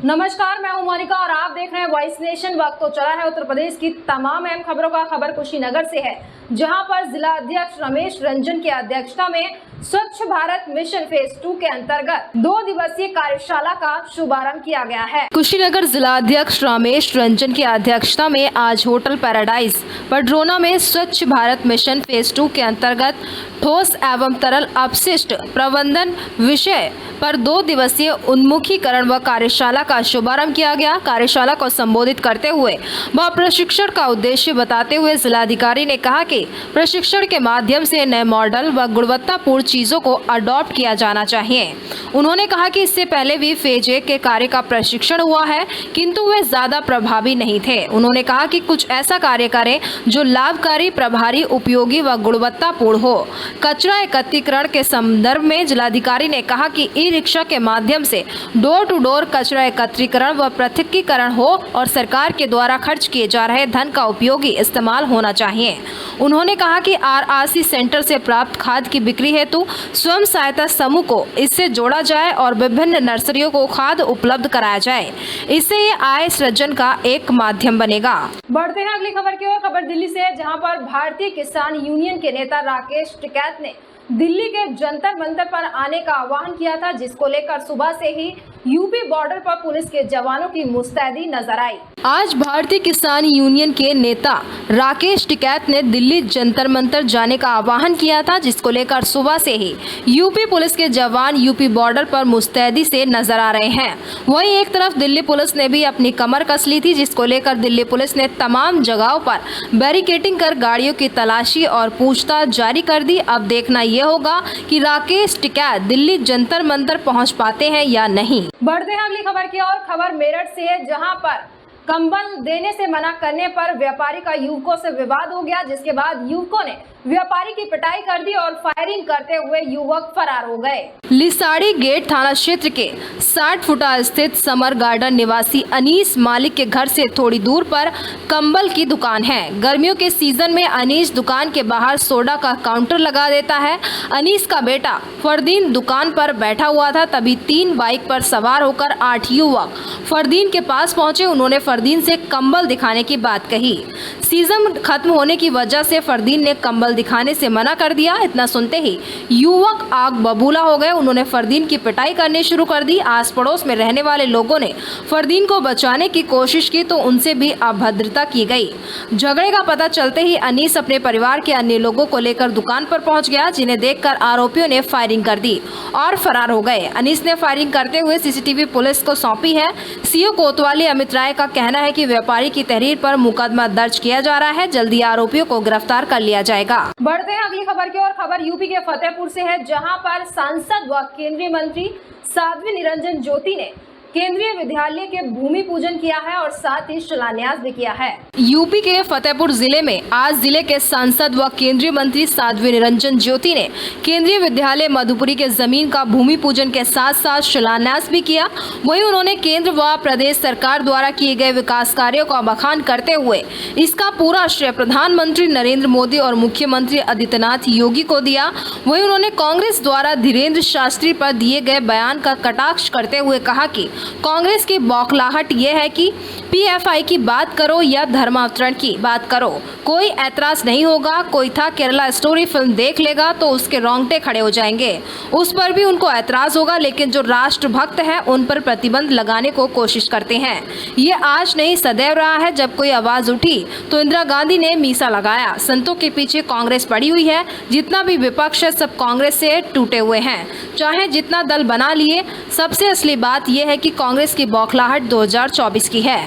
नमस्कार, मैं हूं मोनिका और आप देख रहे हैं वॉइस नेशन। वक्त तो चला है उत्तर प्रदेश की तमाम अहम खबरों का। खबर कुशीनगर से है, जहां पर जिला अध्यक्ष रमेश रंजन की अध्यक्षता में स्वच्छ भारत मिशन फेज 2 के अंतर्गत 2 दिवसीय कार्यशाला का शुभारंभ किया गया है। कुशीनगर जिला अध्यक्ष रमेश रंजन की अध्यक्षता में आज होटल पैराडाइज पडरौना में स्वच्छ भारत मिशन फेज 2 के अंतर्गत ठोस एवं तरल अपशिष्ट प्रबंधन विषय पर 2 दिवसीय उन्मुखीकरण व कार्यशाला का शुभारंभ किया गया। कार्यशाला को संबोधित करते हुए व प्रशिक्षण का उद्देश्य बताते हुए जिलाधिकारी ने कहा कि प्रशिक्षण के माध्यम से नए मॉडल व गुणवत्तापूर्ण चीजों को अडॉप्ट किया जाना चाहिए। उन्होंने कहा कि इससे पहले भी फेज 1 के कार्य का प्रशिक्षण हुआ है, किंतु वे ज्यादा प्रभावी नहीं थे। उन्होंने कहा कि कुछ ऐसा कार्य करें जो लाभकारी, प्रभावी, उपयोगी व गुणवत्तापूर्ण हो। कचरा एकत्रीकरण के संदर्भ में जिलाधिकारी ने कहा कि ई रिक्शा के माध्यम से डोर टू डोर कचरा एकत्रीकरण व पृथक्कीकरण हो और सरकार के द्वारा खर्च किए जा रहे धन का उपयोगी इस्तेमाल होना चाहिए। उन्होंने कहा कि RRC सेंटर से प्राप्त खाद की बिक्री हेतु स्वयं सहायता समूह को इससे जोड़ा जाए और विभिन्न नर्सरियों को खाद उपलब्ध कराया जाए। इससे ये आय सृजन का एक माध्यम बनेगा। बढ़ते हैं अगली खबर की ओर। खबर दिल्ली से है, जहां पर भारतीय किसान यूनियन के नेता राकेश टिकैत ने दिल्ली के जंतर मंतर पर आने का आह्वान किया था, जिसको लेकर सुबह से ही यूपी बॉर्डर पर पुलिस के जवानों की मुस्तैदी नजर आई। आज भारतीय किसान यूनियन के नेता राकेश टिकैत ने दिल्ली जंतर मंतर जाने का आह्वान किया था, जिसको लेकर सुबह से ही यूपी पुलिस के जवान यूपी बॉर्डर पर मुस्तैदी से नजर आ रहे हैं। वहीं एक तरफ दिल्ली पुलिस ने भी अपनी कमर कस ली थी, जिसको लेकर दिल्ली पुलिस ने तमाम जगहों पर बैरिकेडिंग कर गाड़ियों की तलाशी और पूछताछ जारी कर दी। अब देखना यह होगा कि राकेश टिकैत दिल्ली जंतर मंतर पहुंच पाते हैं या नहीं। बढ़ते हैं अगली खबर की ओर। खबर मेरठ से है, जहां पर कंबल देने से मना करने पर व्यापारी का युवकों से विवाद हो गया, जिसके बाद युवकों ने व्यापारी की पिटाई कर दी और फायरिंग करते हुए युवक फरार हो गए। लिसाड़ी गेट थाना क्षेत्र के 60 फुटा स्थित समर गार्डन निवासी अनीस मालिक के घर से थोड़ी दूर पर कंबल की दुकान है। गर्मियों के सीजन में अनीस दुकान के बाहर सोडा का काउंटर लगा देता है। अनीस का बेटा फरदीन दुकान पर बैठा हुआ था, तभी 3 बाइक पर सवार होकर 8 युवक फरदीन के पास पहुंचे। उन्होंने फरदीन से कंबल दिखाने की बात कही। सीजन खत्म होने की वजह से फरदीन ने कंबल दिखाने से मना कर दिया। इतना सुनते ही युवक आग बबूला हो गए। उन्होंने फरदीन की पिटाई करनी शुरू कर दी। आस पड़ोस में रहने वाले लोगों ने फरदीन को बचाने की कोशिश की तो उनसे भी अभद्रता की गई। झगड़े का पता चलते ही अनीस अपने परिवार के अन्य लोगों को लेकर दुकान पर पहुंच गया, जिन्हें देखकर आरोपियों ने फायरिंग कर दी और फरार हो गए। अनीस ने फायरिंग करते हुए सीसीटीवी पुलिस को सौंपी है। सीओ कोतवाली अमित राय का कहना है कि व्यापारी की तहरीर पर मुकदमा दर्ज किया जा रहा है। जल्दी आरोपियों को गिरफ्तार कर लिया जाएगा। बढ़ते हैं अगली खबर की ओर। खबर यूपी के फतेहपुर से है, जहां पर सांसद व केंद्रीय मंत्री साध्वी निरंजन ज्योति ने केंद्रीय विद्यालय के भूमि पूजन किया है और साथ ही शिलान्यास भी किया है। यूपी के फतेहपुर जिले में आज जिले के सांसद व केंद्रीय मंत्री साध्वी निरंजन ज्योति ने केंद्रीय विद्यालय मधुपुरी के जमीन का भूमि पूजन के साथ साथ शिलान्यास भी किया। वहीं उन्होंने केंद्र व प्रदेश सरकार द्वारा किए गए विकास कार्यों का बखान करते हुए इसका पूरा श्रेय प्रधानमंत्री नरेंद्र मोदी और मुख्यमंत्री आदित्यनाथ योगी को दिया। वहीं उन्होंने कांग्रेस द्वारा धीरेन्द्र शास्त्री पर दिए गए बयान का कटाक्ष करते हुए कहा कि कांग्रेस की बौखलाहट ये है कि PFI की बात करो या धर्मांतरण की बात करो, कोई ऐतराज नहीं होगा। कोई था केरला स्टोरी फिल्म देख लेगा तो उसके रोंगटे खड़े हो जाएंगे, उस पर भी उनको ऐतराज होगा, लेकिन जो राष्ट्रभक्त है उन पर प्रतिबंध लगाने को कोशिश करते हैं। ये आज नहीं सदैव रहा है। जब कोई आवाज उठी तो इंदिरा गांधी ने मीसा लगाया। संतों के पीछे कांग्रेस पड़ी हुई है। जितना भी विपक्ष है सब कांग्रेस से टूटे हुए हैं, चाहे जितना दल बना लिए। सबसे असली बात यह है कि कांग्रेस की बौखलाहट 2024 की है।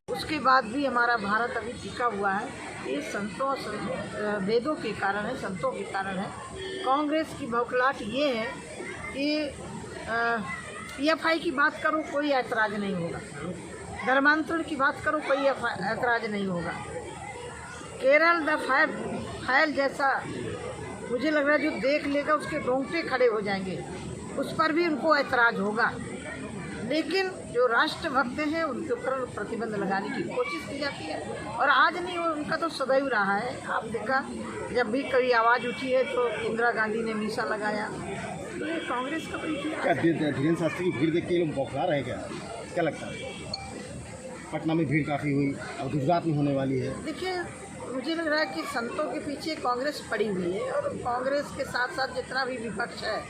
उसके बाद भी हमारा भारत अभी टिका हुआ है, ये संतों वेदों के कारण है, संतों के कारण है। कांग्रेस की बौखलाहट ये है कि PFI की बात करो कोई ऐतराज नहीं होगा, धर्मांतरण की बात करो कोई ऐतराज नहीं होगा। केरल द फाइल जैसा मुझे लग रहा है जो देख लेगा उसके रोंगटे खड़े हो जाएंगे, उस पर भी उनको ऐतराज होगा। लेकिन जो राष्ट्रभक्त हैं उनके ऊपर प्रतिबंध लगाने की कोशिश की जाती है, और आज नहीं, उनका तो सदैव रहा है। आप देखा जब भी कभी आवाज़ उठी है तो इंदिरा गांधी ने मीसा लगाया, ये कांग्रेस का परिचय क्या धीरेन्द्र शास्त्री की भीड़ देख के ये लोग बौखला रहे क्या लगता है? पटना में भीड़ काफ़ी हुई और गुजरात में होने वाली है। देखिए, मुझे लग रहा है कि संतों के पीछे कांग्रेस पड़ी हुई है और कांग्रेस के साथ साथ जितना भी विपक्ष है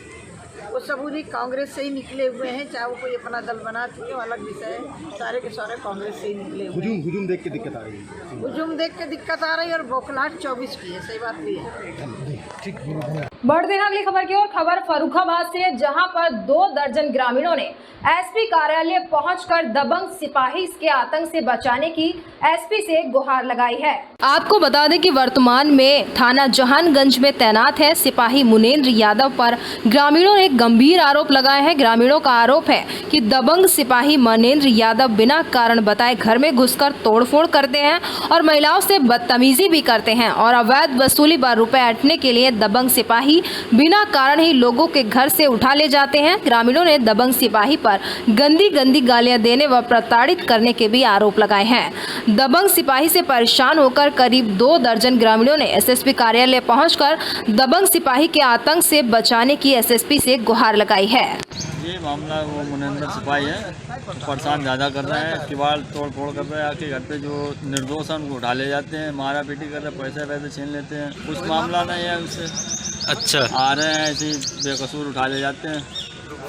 वो सब उन्हीं कांग्रेस से ही निकले हुए हैं। चाहे वो कोई अपना दल बना चुके हो, अलग विषय है, सारे के सारे कांग्रेस से ही निकले हुए हैं। हुजूम देख के दिक्कत आ रही है। हुजूम देख के दिक्कत आ रही है और बौखलाहट 24 की है। सही बात भी है। बढ़ते हैं अगली खबर की ओर। खबर फर्रुखाबाद से, जहां पर 2 दर्जन ग्रामीणों ने एसपी कार्यालय पहुंचकर दबंग सिपाही के आतंक से बचाने की एसपी से गुहार लगाई है। आपको बता दें कि वर्तमान में थाना जहानगंज में तैनात है सिपाही मुनेंद्र यादव पर ग्रामीणों ने गंभीर आरोप लगाए हैं। ग्रामीणों का आरोप है कि दबंग सिपाही मुनेंद्र यादव बिना कारण बताए घर में घुसकर तोड़फोड़ करते हैं और महिलाओं से बदतमीजी भी करते हैं और अवैध वसूली व रुपए ऐंठने के लिए दबंग सिपाही बिना कारण ही लोगों के घर से उठा ले जाते हैं। ग्रामीणों ने दबंग सिपाही पर गंदी गालियां देने व प्रताड़ित करने के भी आरोप लगाए हैं। दबंग सिपाही से परेशान होकर करीब 2 दर्जन ग्रामीणों ने एसएसपी कार्यालय पहुंचकर दबंग सिपाही के आतंक से बचाने की एसएसपी से गुहार लगाई है। ये मामला वो मुनेंद्र सिपाही है, परेशान ज़्यादा कर रहे हैं, किवाड़ तोड़ फोड़ कर रहे हैं, आके घर पे जो निर्दोष हैं उनको उठा ले जाते हैं, मारा पीटी कर रहे हैं, पैसे वैसे छीन लेते हैं। कुछ मामला नहीं है उससे। अच्छा, आ रहे हैं ऐसे बेकसूर उठा ले जाते हैं,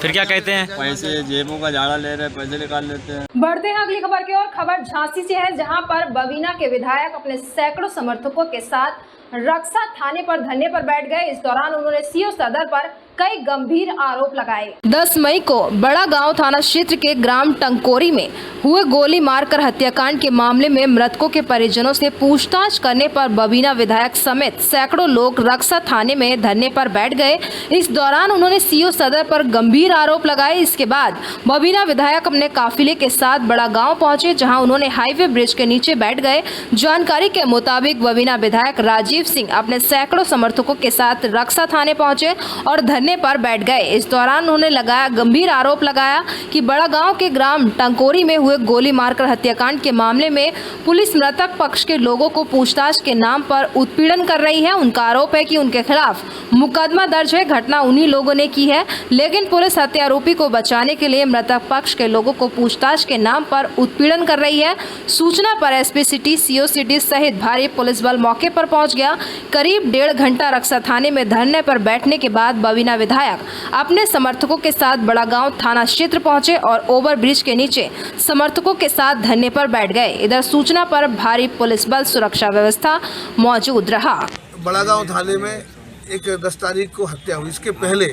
फिर क्या कहते हैं? पैसे जेबों का झाड़ा ले रहे हैं, पैसे निकाल लेते हैं। बढ़ते हैं अगली खबर की ओर। खबर झांसी से है, जहां पर बवीना के विधायक अपने सैकड़ों समर्थकों के साथ रक्षा थाने पर धरने पर बैठ गए। इस दौरान उन्होंने सीओ सदर पर कई गंभीर आरोप लगाए। 10 मई को बड़ा गांव थाना क्षेत्र के ग्राम टंकोरी में हुए गोली मारकर हत्याकांड के मामले में मृतकों के परिजनों से पूछताछ करने पर बवीना विधायक समेत सैकड़ों लोग रक्षा थाने में धरने पर बैठ गए। इस दौरान उन्होंने सीओ सदर पर गंभीर आरोप लगाए। इसके बाद बवीना विधायक अपने काफिले के साथ बड़ा गांव पहुंचे, जहां उन्होंने हाईवे ब्रिज के नीचे बैठ गए। जानकारी के मुताबिक बवीना विधायक राजीव सिंह अपने सैकड़ों समर्थकों के साथ रक्षा थाने पहुंचे और धरने पर बैठ गए। इस दौरान उन्होंने गंभीर आरोप लगाया कि बड़ा गांव के ग्राम टंकोरी में हुए गोली मारकर हत्याकांड के मामले में पुलिस मृतक पक्ष के लोगों को पूछताछ के नाम पर उत्पीड़न कर रही है। उनका आरोप है कि उनके खिलाफ मुकदमा दर्ज है, घटना उन्हीं लोगों ने की है, लेकिन पुलिस हत्यारोपी को बचाने के लिए मृतक पक्ष के लोगों को पूछताछ के नाम पर उत्पीड़न कर रही है। सूचना पर एसपी सिटी, सीओ सिटी सहित भारी पुलिस बल मौके पर पहुंच गया। करीब 1.5 घंटा रक्षा थाने में धरने पर बैठने के बाद बवीना विधायक अपने समर्थकों के साथ बड़ा गांव थाना क्षेत्र पहुंचे और ओवर ब्रिज के नीचे समर्थकों के साथ धरने पर बैठ गए। इधर सूचना पर भारी पुलिस बल सुरक्षा व्यवस्था मौजूद रहा। बड़ा गांव थाने में एक 10 तारीख को हत्या हुई। इसके पहले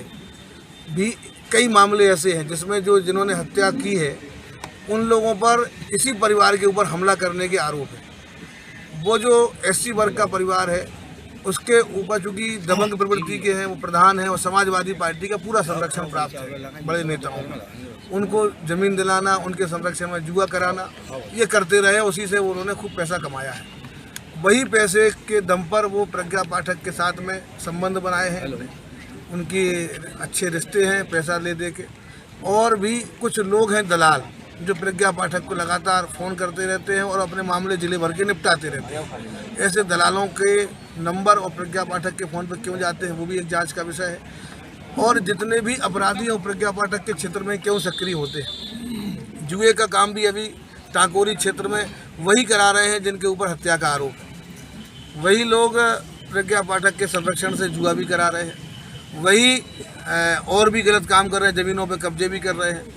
भी कई मामले ऐसे हैं जिसमें जिन्होंने हत्या की है उन लोगों पर इसी परिवार के ऊपर हमला करने के आरोप है। वो जो एससी वर्ग का परिवार है उसके ऊपर चूँकि दबंग प्रवृत्ति के हैं, वो प्रधान हैं और समाजवादी पार्टी का पूरा संरक्षण प्राप्त है बड़े नेताओं का। उनको ज़मीन दिलाना, उनके संरक्षण में जुआ कराना, ये करते रहे। उसी से उन्होंने खूब पैसा कमाया है। वही पैसे के दम पर वो प्रज्ञा पाठक के साथ में संबंध बनाए हैं, उनकी अच्छे रिश्ते हैं पैसा ले दे के। और भी कुछ लोग हैं दलाल जो प्रज्ञा पाठक को लगातार फ़ोन करते रहते हैं और अपने मामले जिले भर के निपटाते रहते हैं। ऐसे दलालों के नंबर और प्रज्ञा पाठक के फ़ोन पर क्यों जाते हैं वो भी एक जांच का विषय है। और जितने भी अपराधी हैं प्रज्ञा पाठक के क्षेत्र में क्यों सक्रिय होते हैं। जुए का काम भी अभी टाकोरी क्षेत्र में वही करा रहे हैं जिनके ऊपर हत्या का आरोप है। वही लोग प्रज्ञा पाठक के संरक्षण से जुआ भी करा रहे हैं, वही और भी गलत काम कर रहे हैं, ज़मीनों पर कब्जे भी कर रहे हैं।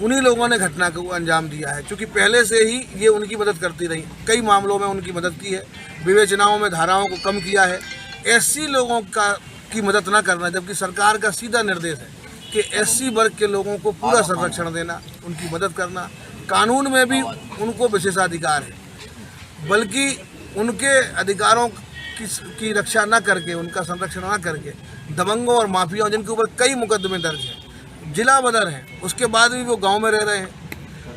उन्हीं लोगों ने घटना को अंजाम दिया है। क्योंकि पहले से ही ये उनकी मदद करती रही, कई मामलों में उनकी मदद की है, विवेचनाओं में धाराओं को कम किया है। एससी लोगों की मदद न करना, जबकि सरकार का सीधा निर्देश है कि एससी वर्ग के लोगों को पूरा संरक्षण देना, उनकी मदद करना। कानून में भी उनको विशेषाधिकार है, बल्कि उनके अधिकारों की रक्षा न करके, उनका संरक्षण न करके दबंगों और माफियाओं जिनके ऊपर कई मुकदमे दर्ज हैं, जिला बदर हैं, उसके बाद भी वो गांव में रह रहे हैं।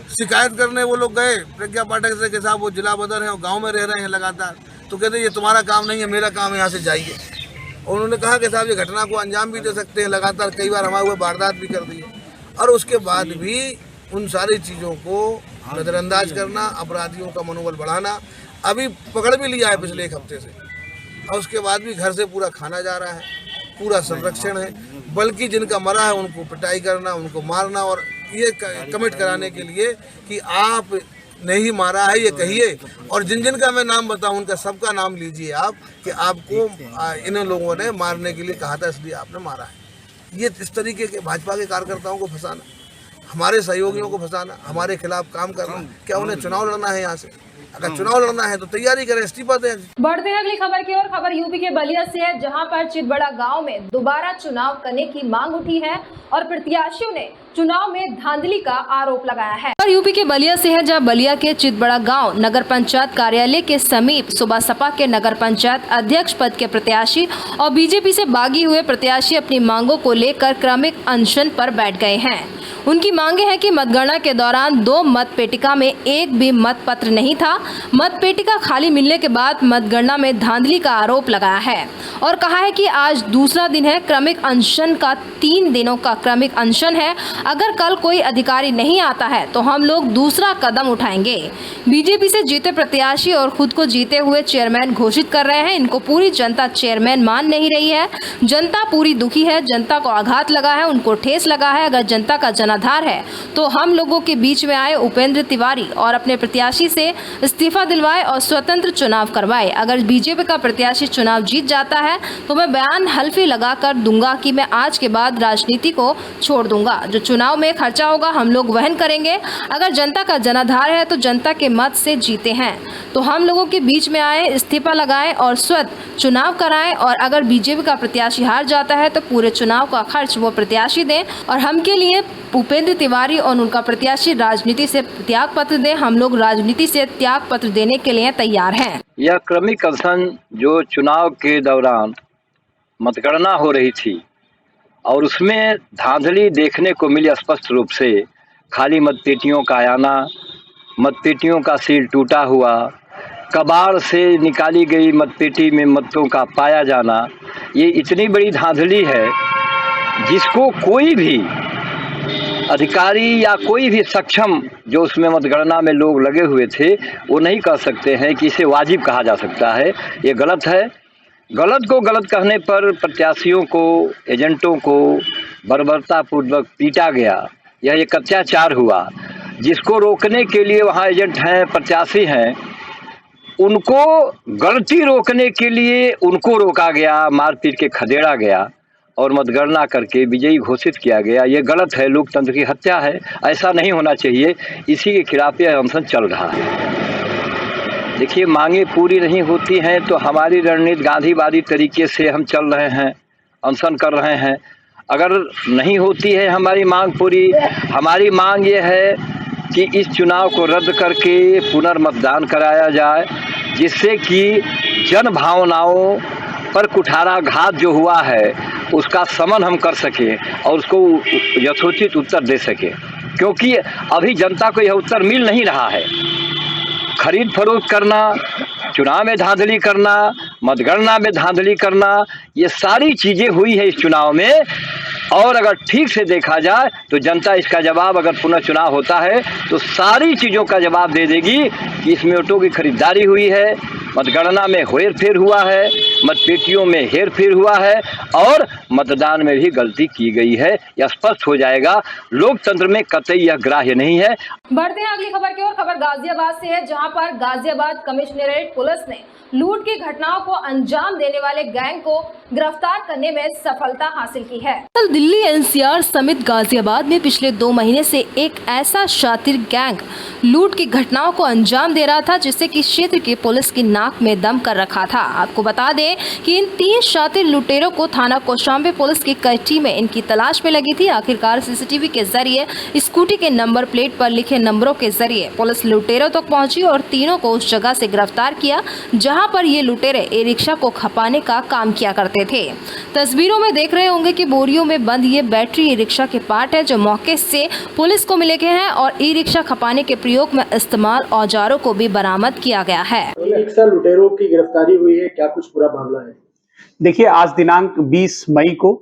शिकायत करने वो लोग गए प्रज्ञा पाठक से के साथ वो जिला बदर हैं और गांव में रह रहे हैं लगातार, तो कहते ये तुम्हारा काम नहीं है, मेरा काम है, यहाँ से जाइए। और उन्होंने कहा कि साहब ये घटना को अंजाम भी दे सकते हैं, लगातार कई बार हमारे हुए वारदात भी कर दी। और उसके बाद भी उन सारी चीज़ों को नज़रअंदाज करना, अपराधियों का मनोबल बढ़ाना। अभी पकड़ भी लिया है पिछले 1 हफ्ते से, और उसके बाद भी घर से पूरा खाना जा रहा है, पूरा संरक्षण है। बल्कि जिनका मरा है उनको पिटाई करना, उनको मारना और ये कमिट कराने के लिए कि आप नहीं मारा है ये कहिए, और जिन जिन का मैं नाम बताऊं उनका सबका नाम लीजिए आप कि आपको इन लोगों ने मारने के लिए कहा था इसलिए आपने मारा है। ये इस तरीके के भाजपा के कार्यकर्ताओं को फंसाना, हमारे सहयोगियों को फंसाना, हमारे खिलाफ काम करना, क्या उन्हें चुनाव लड़ना है? यहाँ से अगर चुनाव लड़ना है तो तैयारी करें, इस्तीफा दें। बढ़ते हैं अगली खबर की ओर। खबर यूपी के बलिया से है, जहां पर चितबड़ा गांव में दोबारा चुनाव करने की मांग उठी है और प्रत्याशियों ने चुनाव में धांधली का आरोप लगाया है। खबर यूपी के बलिया से है, जहां बलिया के चितबड़ा गांव नगर पंचायत कार्यालय के समीप सुबह सपा के नगर पंचायत अध्यक्ष पद के प्रत्याशी और बीजेपी से बागी हुए प्रत्याशी अपनी मांगों को लेकर क्रमिक अनशन पर बैठ गए हैं। उनकी मांगे हैं कि मतगणना के दौरान 2 मत पेटिका में एक भी मत पत्र नहीं था। मत पेटिका खाली मिलने के बाद मतगणना में धांधली का आरोप लगाया है और कहा है कि आज दूसरा दिन है क्रमिक अनशन का, 3 दिनों का क्रमिक अनशन है। अगर कल कोई अधिकारी नहीं आता है तो हम लोग दूसरा कदम उठाएंगे। बीजेपी से जीते प्रत्याशी और खुद को जीते हुए चेयरमैन घोषित कर रहे हैं। इनको पूरी जनता चेयरमैन मान नहीं रही है। जनता पूरी दुखी है, जनता को आघात लगा है, उनको ठेस लगा है। अगर जनता का जनाधार है तो हम लोगों के बीच में आए उपेंद्र तिवारी और अपने प्रत्याशी से इस्तीफा दिलवाए और स्वतंत्र चुनाव करवाए। अगर बीजेपी का प्रत्याशी चुनाव जीत जाता है तो मैं बयान हल्फी लगाकर दूंगा कि मैं आज के बाद राजनीति को छोड़ दूंगा। जो चुनाव में खर्चा होगा हम लोग वहन करेंगे। अगर जनता का जनाधार है तो जनता के मत से जीते हैं तो हम लोगों के बीच में आए, इस्तीफा लगाएं और स्वतः चुनाव कराएं। और अगर बीजेपी का प्रत्याशी हार जाता है तो पूरे चुनाव का खर्च वो प्रत्याशी दें और हम के लिए उपेंद्र तिवारी और उनका प्रत्याशी राजनीति से त्याग पत्र दें। हम लोग राजनीति से त्याग पत्र देने के लिए तैयार हैं। यह क्रमिक अनशन जो चुनाव के दौरान मतगणना हो रही थी और उसमें धांधली देखने को मिली स्पष्ट रूप से। खाली मतपेटियों का आना, मतपेटियों का सील टूटा हुआ, कबाड़ से निकाली गई मतपेटी में मतों का पाया जाना, ये इतनी बड़ी धांधली है जिसको कोई भी अधिकारी या कोई भी सक्षम जो उसमें मतगणना में लोग लगे हुए थे वो नहीं कह सकते हैं कि इसे वाजिब कहा जा सकता है। ये गलत है। गलत को गलत कहने पर प्रत्याशियों को, एजेंटों को बर्बरतापूर्वक पीटा गया। यह एक अत्याचार हुआ जिसको रोकने के लिए वहाँ एजेंट हैं, प्रत्याशी हैं, उनको गलती रोकने के लिए उनको रोका गया, मारपीट के खदेड़ा गया और मतगणना करके विजयी घोषित किया गया। ये गलत है, लोकतंत्र की हत्या है, ऐसा नहीं होना चाहिए। इसी के खिलाफ यह अनशन चल रहा है। देखिए, मांगे पूरी नहीं होती हैं तो हमारी रणनीति गांधीवादी तरीके से हम चल रहे हैं, अनशन कर रहे हैं। अगर नहीं होती है हमारी मांग पूरी, हमारी मांग ये है कि इस चुनाव को रद्द करके पुनर्मतदान कराया जाए, जिससे कि जन भावनाओं पर कुठाराघात जो हुआ है उसका शमन हम कर सकें और उसको यथोचित उत्तर दे सकें, क्योंकि अभी जनता को यह उत्तर मिल नहीं रहा है। खरीद फरोख्त करना, चुनाव में धांधली करना, मतगणना में धांधली करना, ये सारी चीज़ें हुई है इस चुनाव में। और अगर ठीक से देखा जाए तो जनता इसका जवाब, अगर पुनः चुनाव होता है तो सारी चीज़ों का जवाब दे देगी कि इसमें वोटों की खरीदारी हुई है, मतगणना में हेर फेर हुआ है, मतपेटियों में हेर फेर हुआ है और मतदान में भी गलती की गई है। यह स्पष्ट हो जाएगा। लोकतंत्र में कतई यह ग्राह्य नहीं है। बढ़ते हैं अगली खबर की ओर। खबर गाजियाबाद से है, जहां पर गाजियाबाद कमिश्नरेट पुलिस ने लूट की घटनाओं को अंजाम देने वाले गैंग को गिरफ्तार करने में सफलता हासिल की है। दिल्ली एनसीआर समेत गाजियाबाद में पिछले 2 महीने से एक ऐसा शातिर गैंग लूट की घटनाओं को अंजाम दे रहा था जिससे कि क्षेत्र की पुलिस की नाक में दम कर रखा था। आपको बता दें कि इन 3 शातिर लुटेरों को थाना कौशाम्बी पुलिस की कई टीमें इनकी तलाश में लगी थी। आखिरकार सीसीटीवी के जरिए स्कूटी के नंबर प्लेट पर लिखे नंबरों के जरिए पुलिस लुटेरों तक पहुंची और तीनों को उस जगह से गिरफ्तार किया जहां पर ये लुटेरे ई रिक्शा को खपाने का काम किया करते थे। तस्वीरों में देख रहे होंगे कि बोरियों में बंद ये बैटरी ई रिक्शा के पार्ट है जो मौके से पुलिस को मिले गए हैं और ई रिक्शा खपाने के प्रयोग में इस्तेमाल औजारों को भी बरामद किया गया है। रिक्शा लुटेरों की गिरफ्तारी हुई है, क्या कुछ पूरा मामला है? देखिए, आज दिनांक 20 मई को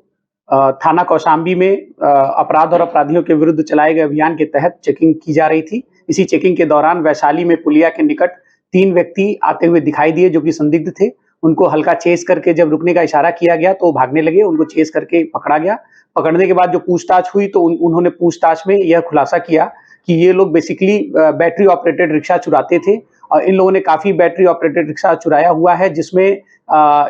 थाना कौशाम्बी में अपराध और अपराधियों के विरुद्ध चलाए गए अभियान के तहत चेकिंग की जा रही थी। इसी चेकिंग के दौरान वैशाली में पुलिया के निकट 3 व्यक्ति आते हुए दिखाई दिए जो कि संदिग्ध थे। उनको हल्का चेस करके जब रुकने का इशारा किया गया तो वो भागने लगे, उनको चेस करके पकड़ा गया। पकड़ने के बाद जो पूछताछ हुई तो उन्होंने पूछताछ में यह खुलासा किया कि ये लोग बेसिकली बैटरी ऑपरेटेड रिक्शा चुराते थे और इन लोगों ने काफी बैटरी ऑपरेटेड रिक्शा चुराया हुआ है, जिसमें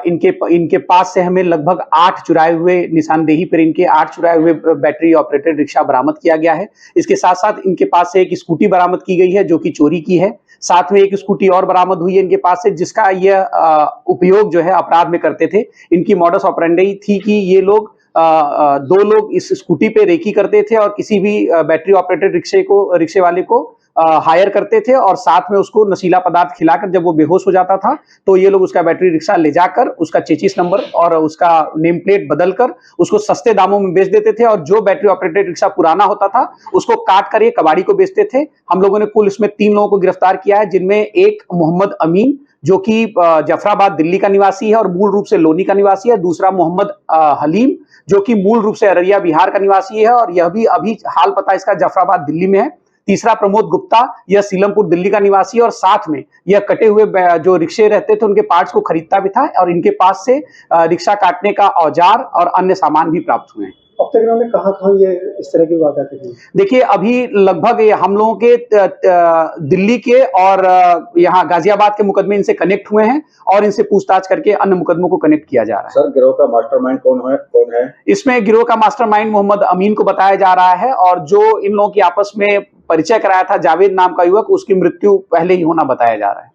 इनके पास से हमें लगभग 8 चुराए हुए, निशानदेही पर इनके 8 चुराए हुए बैटरी ऑपरेटेड रिक्शा बरामद किया गया है। इसके साथ साथ इनके पास से एक स्कूटी बरामद की गई है जो कि चोरी की है। साथ में एक स्कूटी और बरामद हुई है इनके पास से, जिसका यह उपयोग जो है अपराध में करते थे। इनकी मॉडस ऑपरेंडी थी कि ये लोग 2 लोग इस स्कूटी पे रेकी करते थे और किसी भी बैटरी ऑपरेटेड रिक्शे वाले को हायर करते थे और साथ में उसको नशीला पदार्थ खिलाकर जब वो बेहोश हो जाता था तो ये लोग उसका बैटरी रिक्शा ले जाकर उसका चेचिस नंबर और उसका नेम प्लेट बदलकर उसको सस्ते दामों में बेच देते थे और जो बैटरी ऑपरेटेड रिक्शा पुराना होता था उसको काट कर ये कबाड़ी को बेचते थे। हम लोगों ने कुल इसमें 3 लोगों को गिरफ्तार किया है, जिनमें एक मोहम्मद अमीन जो कि जफराबाद दिल्ली का निवासी है और मूल रूप से लोनी का निवासी है, दूसरा मोहम्मद हलीम जो कि मूल रूप से अररिया बिहार का निवासी है और यह भी अभी हाल पता इसका जफराबाद दिल्ली में है। तीसरा प्रमोद गुप्ता, यह सीलमपुर दिल्ली का निवासी है और साथ में यह कटे हुए जो रिक्शे रहते थे उनके पार्ट्स को खरीदता भी था और इनके पास से रिक्शा काटने का औजार और अन्य सामान भी प्राप्त हुए हैं। अब तक इन्होंने कहाँ ये इस तरह की वारदातें की? देखिए अभी लगभग हम लोगों के दिल्ली के और यहाँ गाजियाबाद के मुकदमे इनसे कनेक्ट हुए हैं और इनसे पूछताछ करके अन्य मुकदमों को कनेक्ट किया जा रहा है। सर, गिरोह का मास्टरमाइंड कौन है? इसमें गिरोह का मास्टरमाइंड मोहम्मद अमीन को बताया जा रहा है और जो इन लोगों की आपस में परिचय कराया था जावेद नाम का युवक, उसकी मृत्यु पहले ही होना बताया जा रहा है।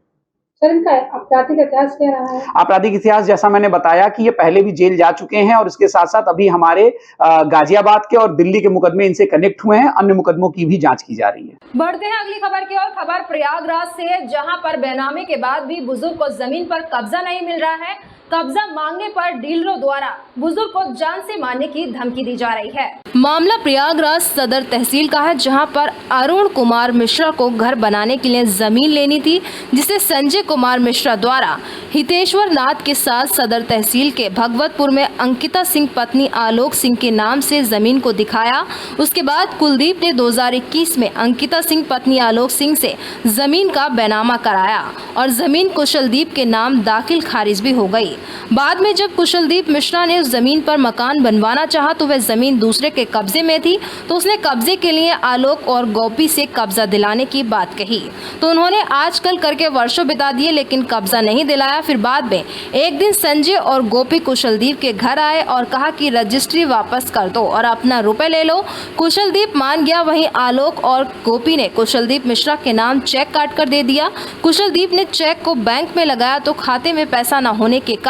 सर, इनका आपराधिक इतिहास क्या रहा है? आपराधिक इतिहास जैसा मैंने बताया कि ये पहले भी जेल जा चुके हैं और इसके साथ साथ अभी हमारे गाजियाबाद के और दिल्ली के मुकदमे इनसे कनेक्ट हुए हैं। अन्य मुकदमों की भी जांच की जा रही है। बढ़ते हैं अगली खबर की ओर। खबर प्रयागराज से है, जहां पर बेनामी के बाद भी बुजुर्ग को जमीन पर कब्जा नहीं मिल रहा है। कब्जा मांगने पर डीलरों द्वारा बुजुर्ग को जान से मारने की धमकी दी जा रही है। मामला प्रयागराज सदर तहसील का है, जहां पर अरुण कुमार मिश्रा को घर बनाने के लिए जमीन लेनी थी, जिसे संजय कुमार मिश्रा द्वारा हितेश्वर नाथ के साथ सदर तहसील के भगवतपुर में अंकिता सिंह पत्नी आलोक सिंह के नाम से जमीन को दिखाया। उसके बाद कुलदीप ने 2021 में अंकिता सिंह पत्नी आलोक सिंह से जमीन का बैनामा कराया और जमीन कुशलदीप के नाम दाखिल खारिज भी हो गई। बाद में जब कुशलदीप मिश्रा ने उस जमीन पर मकान बनवाना चाहा तो वह जमीन दूसरे के कब्जे में थी, तो उसने कब्जे के लिए आलोक और गोपी से कब्जा दिलाने की बात कही। तो उन्होंने आजकल करके वर्षों बिता दिए लेकिन कब्जा नहीं दिलाया। फिर बाद में एक दिन संजय और गोपी कुशलदीप के घर आए और कहा कि रजिस्ट्री वापस कर दो और अपना रुपए ले लो। कुशलदीप मान गया। वहीं आलोक और गोपी ने कुशलदीप मिश्रा के नाम चेक काट कर दे दिया। कुशलदीप ने चेक को बैंक में लगाया तो खाते में पैसा न होने के कारण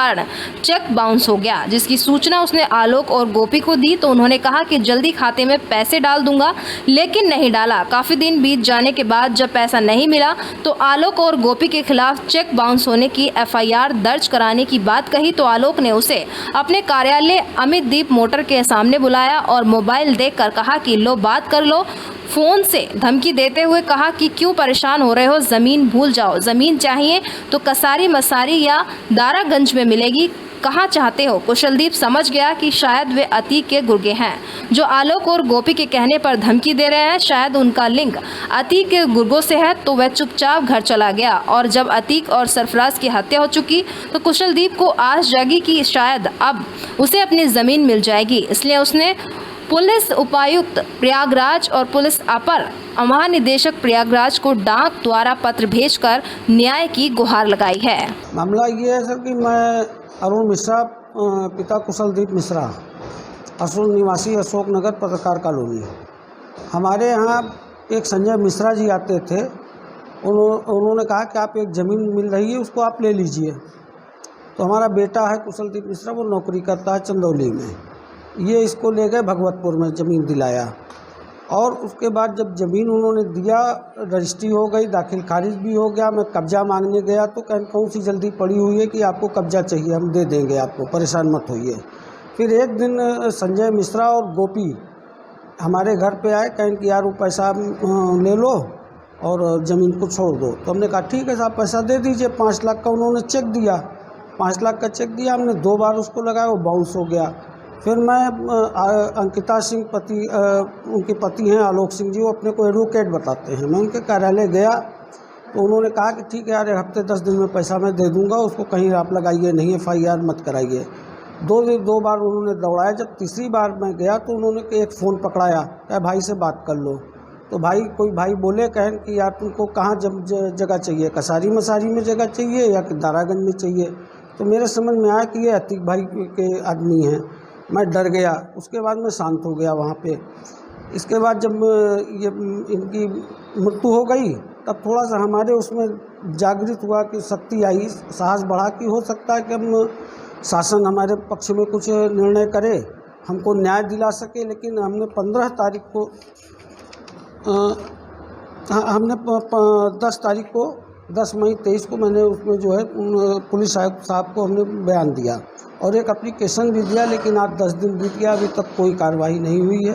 चेक बाउंस हो गया, जिसकी सूचना उसने आलोक और गोपी को दी। तो उन्होंने कहा कि जल्दी खाते में पैसे डाल दूंगा, लेकिन नहीं डाला। काफी दिन बीत जाने के बाद जब पैसा नहीं मिला तो आलोक और गोपी के खिलाफ चेक बाउंस होने की एफआईआर दर्ज कराने की बात कही। तो आलोक ने उसे अपने कार्यालय अमित दीप मोटर के सामने बुलाया और मोबाइल देकर कहा कि लो बात कर लो। फोन से धमकी देते हुए कहा कि क्यों परेशान हो रहे हो, जमीन भूल जाओ, जमीन चाहिए तो कसारी मसारी या दारागंज में मिलेगी, कहाँ चाहते हो। कुशलदीप समझ गया कि शायद वे अतीक के गुर्गे हैं जो आलोक और गोपी के कहने पर धमकी दे रहे हैं, शायद उनका लिंक अतीक के गुर्गों से है। तो वह चुपचाप घर चला गया और जब अतीक और सरफराज की हत्या हो चुकी तो कुशलदीप को आस जागी कि शायद अब उसे अपनी ज़मीन मिल जाएगी। इसलिए उसने पुलिस उपायुक्त प्रयागराज और पुलिस अपर महानिदेशक प्रयागराज को डाक द्वारा पत्र भेजकर न्याय की गुहार लगाई है। मामला ये है सर कि मैं अरुण मिश्रा, पिता कुशलदीप मिश्रा, असुल निवासी अशोक नगर पत्रकार कॉलोनी। हमारे यहाँ एक संजय मिश्रा जी आते थे। उन्होंने कहा कि आप एक ज़मीन मिल रही है, उसको आप ले लीजिए। तो हमारा बेटा है कुशलदीप मिश्रा, वो नौकरी करता है चंदौली में। ये इसको ले गए भगवतपुर में, ज़मीन दिलाया और उसके बाद जब ज़मीन उन्होंने दिया, रजिस्ट्री हो गई, दाखिल खारिज भी हो गया। मैं कब्जा मांगने गया तो कौन सी जल्दी पड़ी हुई है कि आपको कब्जा चाहिए, हम दे देंगे आपको, परेशान मत होइए। फिर एक दिन संजय मिश्रा और गोपी हमारे घर पे आए, कहें कि यार वो पैसा ले लो और ज़मीन को छोड़ दो। तो हमने कहा ठीक है साहब, पैसा दे दीजिए। 5 लाख का उन्होंने चेक दिया, 5 लाख का चेक दिया। हमने 2 बार उसको लगाया, वो बाउंस हो गया। फिर मैं अंकिता सिंह उनके पति हैं आलोक सिंह जी, वो अपने को एडवोकेट बताते हैं। मैं उनके कार्यालय गया तो उन्होंने कहा कि ठीक है यार, 1 हफ्ते 10 दिन में पैसा मैं दे दूंगा, उसको कहीं आप लगाइए नहीं, FIR मत कराइए। दो बार उन्होंने दौड़ाया। जब तीसरी बार मैं गया तो उन्होंने एक फ़ोन पकड़ाया, क्या भाई से बात कर लो। तो कोई भाई बोले कहें कि यार तुमको कहाँ जगह चाहिए, कसारी मसारी में जगह चाहिए या कि दारागंज में चाहिए। तो मेरे समझ में आया कि ये अतीक भाई के आदमी हैं। मैं डर गया। उसके बाद मैं शांत हो गया वहाँ पे। इसके बाद जब ये इनकी मृत्यु हो गई तब थोड़ा सा हमारे उसमें जागृत हुआ कि शक्ति आई, साहस बढ़ा कि हो सकता है कि हम शासन हमारे पक्ष में कुछ निर्णय करे, हमको न्याय दिला सके। लेकिन हमने 15 तारीख को 10 मई 23 को मैंने उसमें जो है पुलिस आयुक्त साहब को हमने बयान दिया और एक एप्लीकेशन भी दिया। लेकिन आज 10 दिन बीत गया, अभी तक कोई कार्रवाई नहीं हुई है।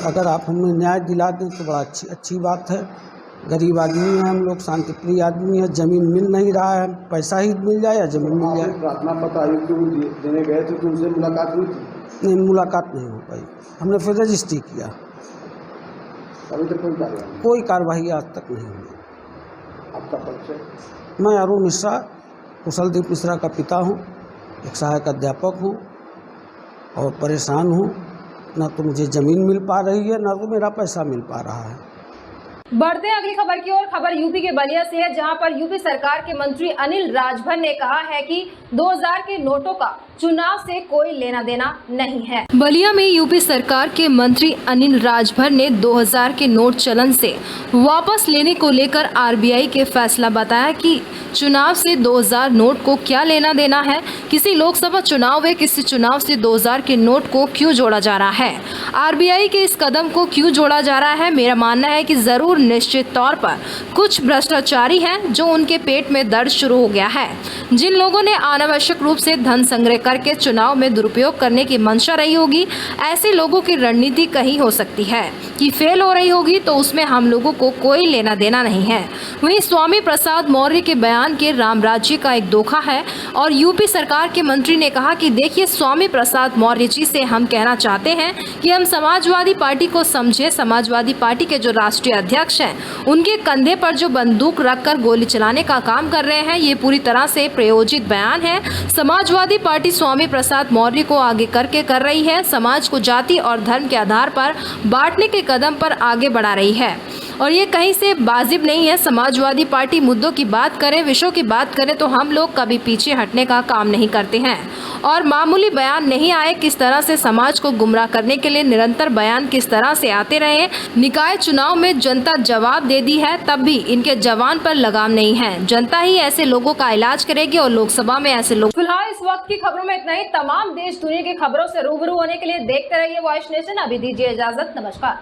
अगर आप हमें न्याय दिला दें तो बड़ा अच्छी बात है। गरीब आदमी हैं हम लोग, शांतिप्रिय आदमी है, ज़मीन मिल नहीं रहा है, पैसा ही मिल जाए या ज़मीन मिल जाए। प्रार्थना पत्र आयुक्त को देने गए थे तो उनसे मुलाकात हुई थी? नहीं, मुलाकात नहीं हो पाई। हमने फिर रजिस्ट्री किया, अभी तक कोई कार्रवाई आज तक नहीं हुई। आपका परिचय? मैं अरुण मिश्रा, कुशलदीप मिश्रा का पिता हूँ, एक सहायक अध्यापक हूँ और परेशान हूँ। ना तो मुझे ज़मीन मिल पा रही है, ना तो मेरा पैसा मिल पा रहा है। बढ़ते हैं अगली खबर की ओर। खबर यूपी के बलिया से है, जहां पर यूपी सरकार के मंत्री अनिल राजभर ने कहा है कि 2000 के नोटों का चुनाव से कोई लेना देना नहीं है। बलिया में यूपी सरकार के मंत्री अनिल राजभर ने 2000 के नोट चलन से वापस लेने को लेकर RBI के फैसला बताया कि चुनाव से 2000 नोट को क्या लेना देना है। किसी लोकसभा चुनाव है, किसी चुनाव से 2000 के नोट को क्यों जोड़ा जा रहा है, RBI के इस कदम को क्यों जोड़ा जा रहा है। मेरा मानना है कि जरूर निश्चित तौर पर कुछ भ्रष्टाचारी हैं जो उनके पेट में दर्द शुरू हो गया है। जिन लोगों ने अनावश्यक रूप से धन संग्रह करके चुनाव में दुरुपयोग करने की मंशा रही होगी, ऐसे लोगों की रणनीति कहीं हो सकती है कि फेल हो रही होगी, तो उसमें हम लोगों को कोई लेना देना नहीं है। वहीं स्वामी प्रसाद मौर्य के बयान के राम राज्य का एक धोखा है और यूपी सरकार के मंत्री ने कहा कि देखिए, स्वामी प्रसाद मौर्य जी से हम कहना चाहते हैं कि हम समाजवादी पार्टी को समझे। समाजवादी पार्टी के जो राष्ट्रीय अध्यक्ष हैं, उनके कंधे पर जो बंदूक रखकर गोली चलाने का काम कर रहे हैं, ये पूरी तरह से प्रायोजित बयान है। समाजवादी पार्टी स्वामी प्रसाद मौर्य को आगे करके कर रही है, समाज को जाति और धर्म के आधार पर बांटने के कदम पर आगे बढ़ा रही है और ये कहीं से वाजिब नहीं है। समाजवादी पार्टी मुद्दों की बात करे, विषयों की बात करें तो हम लोग कभी पीछे हटने का काम नहीं करते हैं और मामूली बयान नहीं आए। किस तरह से समाज को गुमराह करने के लिए निरंतर बयान किस तरह से आते रहे। निकाय चुनाव में जनता जवाब दे दी है, तब भी इनके जवान पर लगाम नहीं है। जनता ही ऐसे लोगों का इलाज करेगी और लोकसभा में ऐसे लोग। फिलहाल इस वक्त की खबरों में इतना ही। तमाम देश दुनिया की खबरों से रूबरू होने के लिए देखते रहिए वॉइस नेशन। अभी दीजिए इजाजत, नमस्कार।